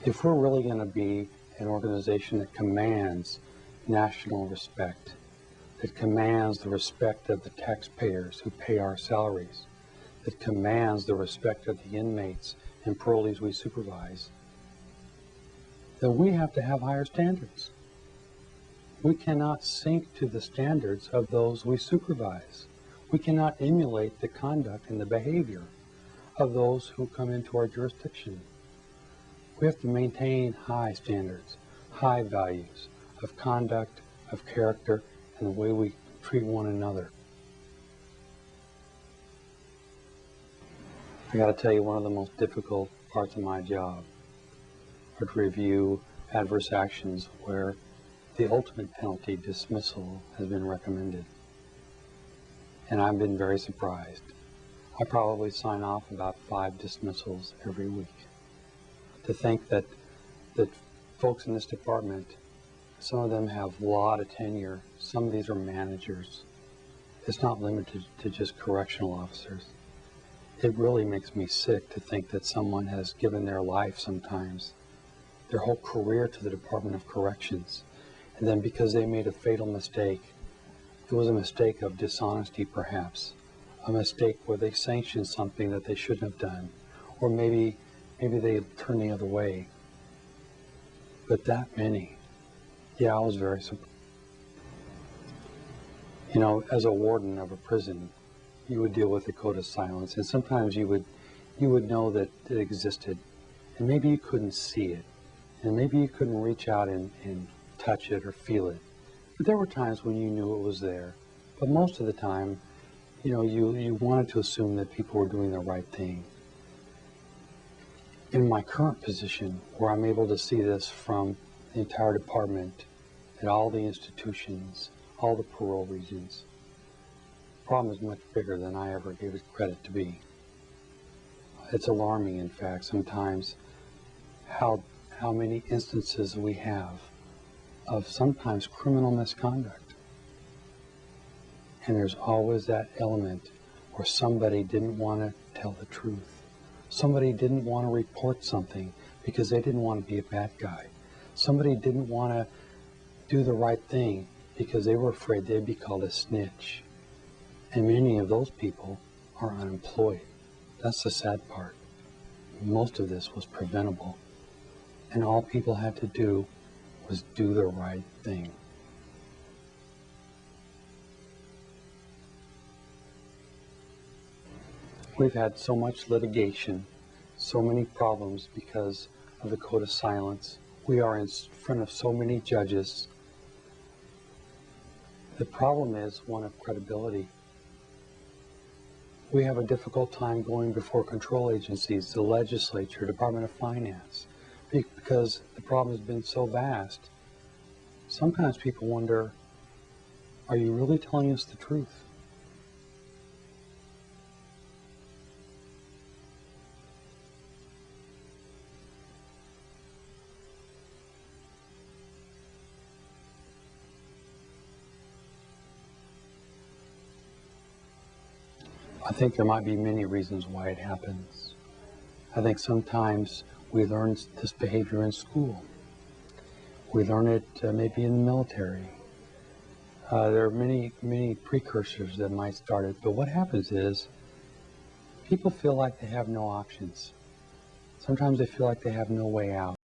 If we're really going to be an organization that commands national respect, that commands the respect of the taxpayers who pay our salaries, that commands the respect of the inmates and parolees we supervise, then we have to have higher standards. We cannot sink to the standards of those we supervise. We cannot emulate the conduct and the behavior of those who come into our jurisdiction. We have to maintain high standards, high values of conduct, of character, and the way we treat one another. I got to tell you, one of the most difficult parts of my job are to review adverse actions where the ultimate penalty, dismissal, has been recommended. And I've been very surprised. I probably sign off about 5 dismissals every week. To think that folks in this department, some of them have a lot of tenure, some of these are managers. It's not limited to just correctional officers. It really makes me sick to think that someone has given their life sometimes, their whole career, to the Department of Corrections. And then because they made a fatal mistake, it was a mistake of dishonesty perhaps, a mistake where they sanctioned something that they shouldn't have done, or maybe they turned the other way. But that many, yeah, I was very surprised. You know, as a warden of a prison, you would deal with the code of silence, and sometimes you would know that it existed, and maybe you couldn't see it, and maybe you couldn't reach out and touch it or feel it. But there were times when you knew it was there. But most of the time, you know, you wanted to assume that people were doing the right thing. In my current position, where I'm able to see this from the entire department, at all the institutions, all the parole regions, the problem is much bigger than I ever gave it credit to be. It's alarming, in fact, sometimes how many instances we have of sometimes criminal misconduct. And there's always that element where somebody didn't want to tell the truth. Somebody didn't want to report something because they didn't want to be a bad guy. Somebody didn't want to do the right thing because they were afraid they'd be called a snitch. And many of those people are unemployed. That's the sad part. Most of this was preventable. And all people had to do was do the right thing. We've had so much litigation, so many problems because of the code of silence. We are in front of so many judges. The problem is one of credibility. We have a difficult time going before control agencies, the legislature, Department of Finance, because the problem has been so vast. Sometimes people wonder, are you really telling us the truth? I think there might be many reasons why it happens. I think sometimes we learn this behavior in school. We learn it maybe in the military. There are many precursors that might start it, but what happens is people feel like they have no options. Sometimes they feel like they have no way out.